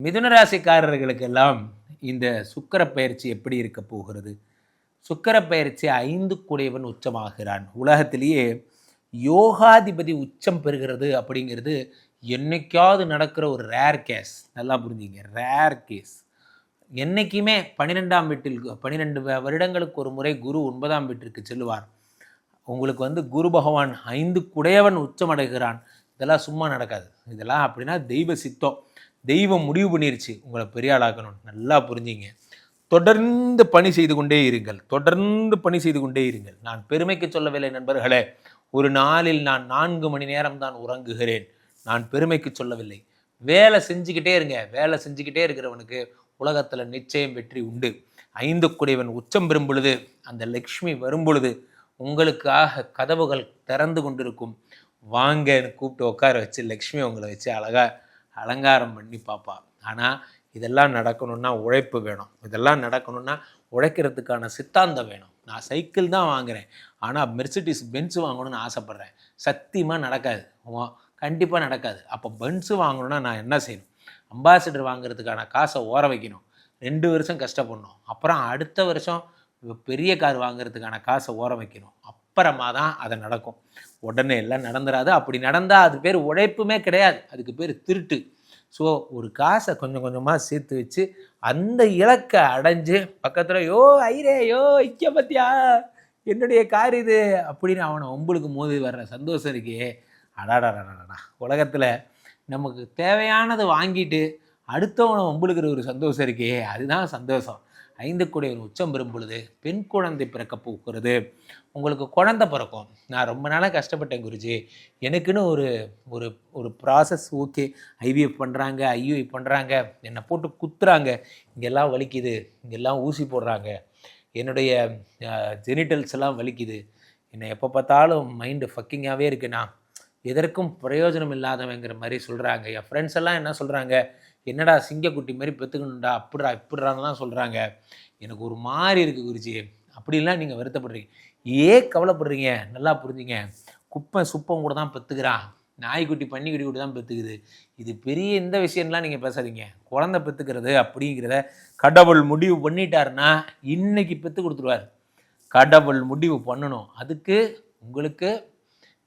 மிதுன ராசிக்காரர்களுக்கெல்லாம் இந்த சுக்கிர பயிற்சி எப்படி இருக்க போகிறது? சுக்கிர பயிற்சி 5 குடையவன் உச்சமாகிறான். உலகத்திலேயே யோகாதிபதி உச்சம் பெறுகிறது அப்படிங்கிறது என்னைக்காவது நடக்கிற ஒரு ரேர் கேஸ். நல்லா புரிஞ்சுங்க, ரேர் கேஸ். என்னைக்குமே 12ஆம் வீட்டில் 12 வருடங்களுக்கு ஒரு முறை குரு 9ஆம் வீட்டிற்கு செல்லுவார். உங்களுக்கு குரு பகவான் 5 குடையவன் உச்சமடைகிறான். இதெல்லாம் சும்மா நடக்காது. இதெல்லாம் அப்படின்னா தெய்வ சித்தம். தெய்வம் முடிவு பண்ணிருச்சு உங்களை பெரிய ஆளாக்கணும். நல்லா புரிஞ்சிங்க. தொடர்ந்து பணி செய்து கொண்டே இருங்கள். தொடர்ந்து பணி செய்து கொண்டே இருங்கள். நான் பெருமைக்கு சொல்லவில்லை நண்பர்களே. ஒரு நாளில் நான் 4 மணி நேரம் தான் உறங்குகிறேன். நான் பெருமைக்கு சொல்லவில்லை. வேலை செஞ்சுக்கிட்டே இருங்க. வேலை செஞ்சுக்கிட்டே இருக்கிறவனுக்கு உலகத்தில் நிச்சயம் வெற்றி உண்டு. 5 குடையவன் உச்சம் பெறும் பொழுது, அந்த லக்ஷ்மி வரும் பொழுது உங்களுக்காக கதவுகள் திறந்து கொண்டிருக்கும். வாங்கன்னு கூப்பிட்டு உட்கார வச்சு லக்ஷ்மி உங்களை வச்சு அலங்காரம் பண்ணி பார்ப்பா. ஆனால் இதெல்லாம் நடக்கணும்னா உழைப்பு வேணும். இதெல்லாம் நடக்கணும்னா உழைக்கிறதுக்கான சித்தாந்தம் வேணும். நான் சைக்கிள் தான் வாங்குகிறேன், ஆனால் மெர்சிடிஸ் பென்ஸ் வாங்கணும்னு ஆசைப்பட்றேன். சத்தியமாக நடக்காது, கண்டிப்பாக நடக்காது. அப்போ பென்ஸு வாங்கணுன்னா நான் என்ன செய்யணும்? அம்பாசிடர் வாங்குறதுக்கான காசை ஓர வைக்கணும். 2 வருஷம் கஷ்டப்படணும். அப்புறம் அடுத்த வருஷம் பெரிய கார் வாங்குறதுக்கான காசை ஓர வைக்கணும். அப்புறமா தான் அதை நடக்கும். உடனே எல்லாம் நடந்துடாது. அப்படி நடந்தால் அது பேர் உழைப்புமே கிடையாது, அதுக்கு பேர் திருட்டு. ஸோ ஒரு காசை கொஞ்சம் கொஞ்சமாக சேர்த்து வச்சு அந்த இலக்கை அடைஞ்சு பக்கத்தில் ஐரே இக்க பத்தியா என்னுடைய கார் இது அப்படின்னு அவனை ஒம்பளுக்கு மோதி வர்ற சந்தோஷம் இருக்கே, அடாடாடாடா. உலகத்தில் நமக்கு தேவையானதை வாங்கிட்டு அடுத்தவனை ஒம்பளுக்கிற ஒரு சந்தோஷம் இருக்கே, அதுதான் சந்தோஷம். 5 குடையவன் உச்சம் பெறும் பொழுது பெண் குழந்தை பிறக்க போகிறது. உங்களுக்கு குழந்தை பிறக்கும். நான் ரொம்ப நாளாக கஷ்டப்பட்டேன் குருஜி, எனக்குன்னு ஒரு ஒரு ஒரு ப்ராசஸ். ஓகே, ஐவிஎஃப் பண்ணுறாங்க, ஐயுஐ பண்ணுறாங்க, என்னை போட்டு குத்துறாங்க, இங்கெல்லாம் வலிக்குது, இங்கெல்லாம் ஊசி போடுறாங்க, என்னுடைய ஜெனிட்டல்ஸ் எல்லாம் வலிக்குது, என்னை எப்போ பார்த்தாலும் மைண்டு ஃபக்கிங்காகவே இருக்குண்ணா, எதற்கும் பிரயோஜனம் இல்லாதவங்கிற மாதிரி சொல்கிறாங்க. என் ஃப்ரெண்ட்ஸ் எல்லாம் என்ன சொல்கிறாங்க, என்னடா சிங்கக்குட்டி மாதிரி பெற்றுக்கணுண்டா, இப்படிறான்னு தான் சொல்கிறாங்க. எனக்கு ஒரு மாதிரி இருக்குது குருஜி. அப்படிலாம் நீங்கள் வருத்தப்படுறீங்க. ஏன் கவலைப்படுறீங்க? நல்லா புரிஞ்சுங்க. குப்பை சுப்பம் கூட தான் பெற்றுக்கிறான், நாய்க்குட்டி பன்னிக்குட்டி கூட தான் பெற்றுக்குது. இது பெரிய இந்த விஷயம்லாம் நீங்கள் பேசாதீங்க. குழந்தை பெற்றுக்கிறது அப்படிங்கிறத கடவுள் முடிவு பண்ணிட்டாருன்னா இன்றைக்கி பெற்று கொடுத்துருவார். கடவுள் முடிவு பண்ணணும். அதுக்கு உங்களுக்கு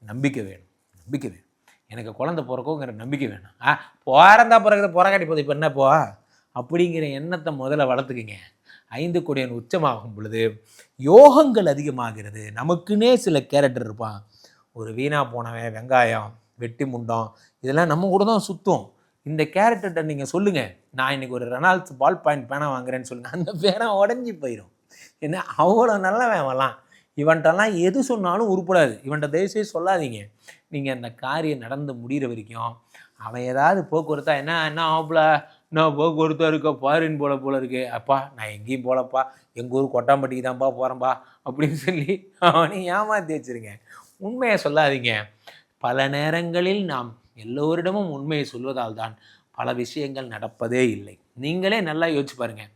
நம்பிக்கை வேணும். நம்பிக்கை வேணும். எனக்கு குழந்தை பிறக்குங்கிற நம்பிக்கை வேணும். போகிறந்தா பிறகுத போராட்டி போகுது, இப்போ என்னப்போ அப்படிங்கிற எண்ணத்தை முதல்ல வளர்த்துக்குங்க. 5 குடையவன் உச்சமாகும் பொழுது யோகங்கள் அதிகமாகிறது. நமக்குன்னே சில கேரக்டர் இருப்பான். ஒரு வீணா போனவன், வெங்காயம், வெட்டி முண்டம், இதெல்லாம் நம்ம கூட தான் சுற்றும். இந்த கேரக்டர்கிட்ட நீங்கள் சொல்லுங்கள், நான் இன்றைக்கி ஒரு ரெனால்ட்ஸ் பால் பாயிண்ட் பேனா வாங்குறேன்னு சொல்லுங்கள், அந்த பேனா உடஞ்சி போயிடும். ஏன்னா அவ்வளோ நல்லவன் வரலாம். இவன்ட்டெல்லாம் எது சொன்னாலும் உருப்படாது. இவன்ட்ட தயவுசெய்து சொல்லாதீங்க. நீங்கள் அந்த காரியம் நடந்து முடிகிற வரைக்கும் அவன் ஏதாவது போக்குவரத்தா என்ன ஆகல, நான் போக்குவரத்தாக இருக்க ஃபாரின் போல இருக்கு, அப்பா நான் எங்கேயும் போகலப்பா, எங்கள் ஊர் கொட்டாம்பட்டிக்கு தான்ப்பா போகிறேன்ப்பா அப்படின்னு சொல்லி அவனையும் ஏமாற்றி வச்சுருங்க. உண்மையை சொல்லாதீங்க. பல நேரங்களில் நாம் எல்லோரிடமும் உண்மையை சொல்வதால் தான் பல விஷயங்கள் நடப்பதே இல்லை. நீங்களே நல்லா யோசிச்சு பாருங்கள்.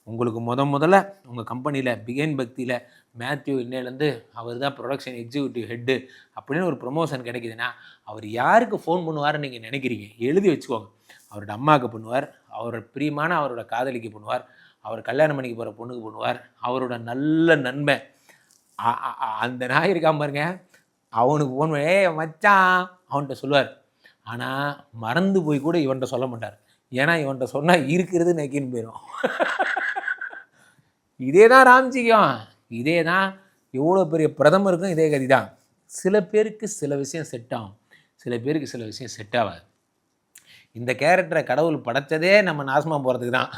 உங்களுக்கு முதல்ல உங்கள் கம்பெனியில் பிகைன் பக்தியில் மேத்யூ இன்னையிலேருந்து அவர் தான் ப்ரொடக்ஷன் எக்ஸிக்யூட்டிவ் ஹெட்டு அப்படின்னு ஒரு ப்ரொமோஷன் கிடைக்குதுன்னா அவர் யாருக்கு ஃபோன் பண்ணுவார்னு நீங்கள் நினைக்கிறீங்க? எழுதி வச்சுக்கோங்க. அவரோட அம்மாவுக்கு பண்ணுவார், அவரோட பிரியமான அவரோட காதலிக்கு பண்ணுவார், அவர் கல்யாணம் பண்ணிக்கு போகிற பொண்ணுக்கு பண்ணுவார், அவரோட நல்ல நண்பன் அந்த நாய் இருக்காம பாருங்க, அவனுக்கு ஃபோன் பண்ணி மச்சான் அவன்கிட்ட சொல்லுவார். ஆனால் மறந்து போய் கூட இவன்கிட்ட சொல்ல மாட்டார். ஏன்னா இவன்கிட்ட சொன்னால் இருக்கிறது நக்கின்னு போயிடும். இதே தான் ராம்ஜிக்கும், இதே தான் எவ்வளோ பெரிய பிரதமருக்கும் இதே கதி தான். சில பேருக்கு சில விஷயம் செட் ஆகும், சில பேருக்கு சில விஷயம் செட் ஆகாது. இந்த கேரக்டரை கடவுள் படைத்ததே நம்ம நாசமாக போகிறதுக்கு தான்.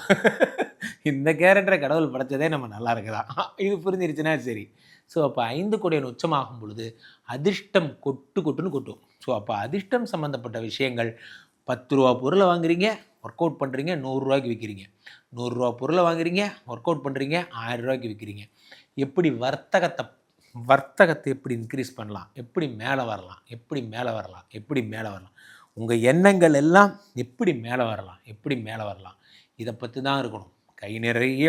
இந்த கேரக்டரை கடவுள் படைத்ததே நம்ம நல்லா இருக்குதான். இது புரிஞ்சிருச்சுன்னா சரி. ஸோ அப்போ 5 குடையவன் உச்சமாகும் பொழுது அதிர்ஷ்டம் கொட்டுன்னு கொட்டும். ஸோ அப்போ அதிர்ஷ்டம் சம்மந்தப்பட்ட விஷயங்கள், 10 ரூபா பொருளை வாங்குறீங்க, ஒர்க் அவுட் பண்ணுறீங்க, 100 ரூபாய்க்கு விற்கிறீங்க. 100 ரூபா பொருளை வாங்குறீங்க, ஒர்க் அவுட் பண்ணுறீங்க, 1000 ரூபாய்க்கு விற்கிறீங்க. எப்படி வர்த்தகத்தை எப்படி இன்க்ரீஸ் பண்ணலாம், எப்படி மேலே வரலாம், எப்படி மேலே வரலாம், உங்கள் எண்ணங்கள் எல்லாம் எப்படி மேலே வரலாம், இதை பற்றி தான் இருக்கணும். கை நிறைய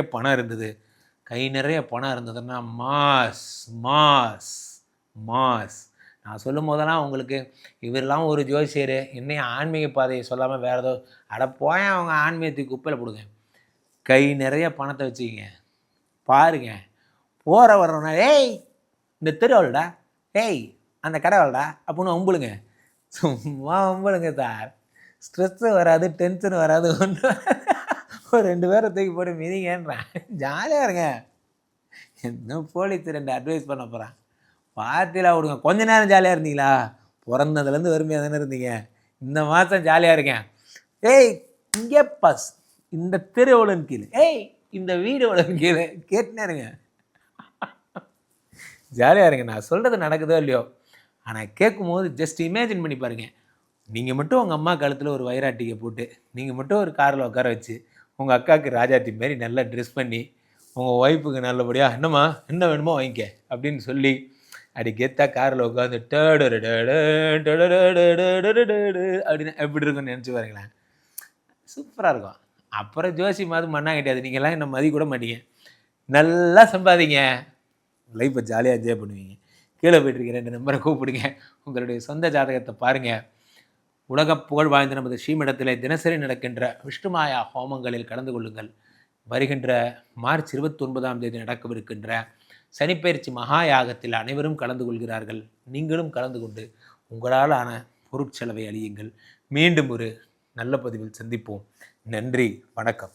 பணம் இருந்ததுன்னா மாஸ் மாஸ் மாஸ். நான் சொல்லும் போதெல்லாம் உங்களுக்கு இவரெல்லாம் ஒரு ஜோசியர் இன்னும் ஆன்மீக பாதையை சொல்லாமல் வேறு ஏதோ அட போய் அவங்க ஆன்மீகத்துக்கு குப்பையில் போடுங்க. கை நிறைய பணத்தை வச்சுக்கிங்க, பாருங்க போகிற வர்றோன்னா ஏய் இந்த தெருவாள்டா, ஏய் அந்த கடவுள்டா அப்படின்னு ஒம்புளுங்க. சும்மா ஒம்புளுங்க சார். ஸ்ட்ரெஸ்ஸு வராது, டென்ஷன் வராது, ஒன்று ஒரு 2 பேரை தூக்கி போட்டு மிதிங்கன்றேன். ஜாலியாக இருங்க. இன்னும் போலீஸ் 2 அட்வைஸ் பண்ண போகிறேன். பார்ட்டிலாம் விடுங்க. கொஞ்ச நேரம் ஜாலியாக இருந்தீங்களா? பிறந்ததுலேருந்து வறுமையாக தானே இருந்தீங்க. இந்த மாதம் ஜாலியாக இருக்கேன். ஏய் இங்கே பாஸ், இந்த தெரு எவ்வளோன்னு கீழே, ஏய் இந்த வீடு எவ்வளோன்னு கீழே கேட்டுனே இருங்க. ஜாலியாக இருங்க. நான் சொல்கிறது நடக்குதோ இல்லையோ, ஆனால் கேட்கும்போது ஜஸ்ட் இமேஜின் பண்ணி பாருங்கள். நீங்கள் மட்டும் உங்கள் அம்மா கழுத்தில் ஒரு வைராட்டிக்கை போட்டு, நீங்கள் மட்டும் ஒரு காரில் உட்கார வச்சு, உங்கள் அக்காவுக்கு ராஜாத்தி மாரி நல்லா ட்ரெஸ் பண்ணி, உங்கள் ஒய்ஃபுக்கு நல்லபடியாக என்னம்மா என்ன வேணுமோ வாங்கிக்க அப்படின்னு சொல்லி அப்படி கெத்தா காரில் உட்காந்து அப்படின்னு எப்படி இருக்குன்னு நினச்சி பாருங்களேன். சூப்பராக இருக்கும். அப்புறம் ஜோசி மாது மண்ணா கிடையாது. நீங்கள்லாம் என்ன மதி கூட மாட்டீங்க. நல்லா சம்பாதிங்க, லைஃப்பை ஜாலியாக என்ஜாய் பண்ணுவீங்க. கீழே போய்ட்டுருக்க 2 நம்பரை கூப்பிடுங்க, உங்களுடைய சொந்த ஜாதகத்தை பாருங்கள். உலக புகழ் வாய்ந்த நமது ஸ்ரீமடத்தில் தினசரி நடக்கின்ற விஷ்ணுமாயா ஹோமங்களில் கலந்து கொள்ளுங்கள். வருகின்ற மார்ச் 29ஆம் தேதி நடக்கவிருக்கின்ற சனிப்பெயர்ச்சி மகா யாகத்தில் அனைவரும் கலந்து கொள்கிறார்கள். நீங்களும் கலந்து கொண்டு உங்களால் ஆன பொருட்செலவை அழியுங்கள். மீண்டும் ஒரு நல்ல பதிவில் சந்திப்போம். நன்றி, வணக்கம்.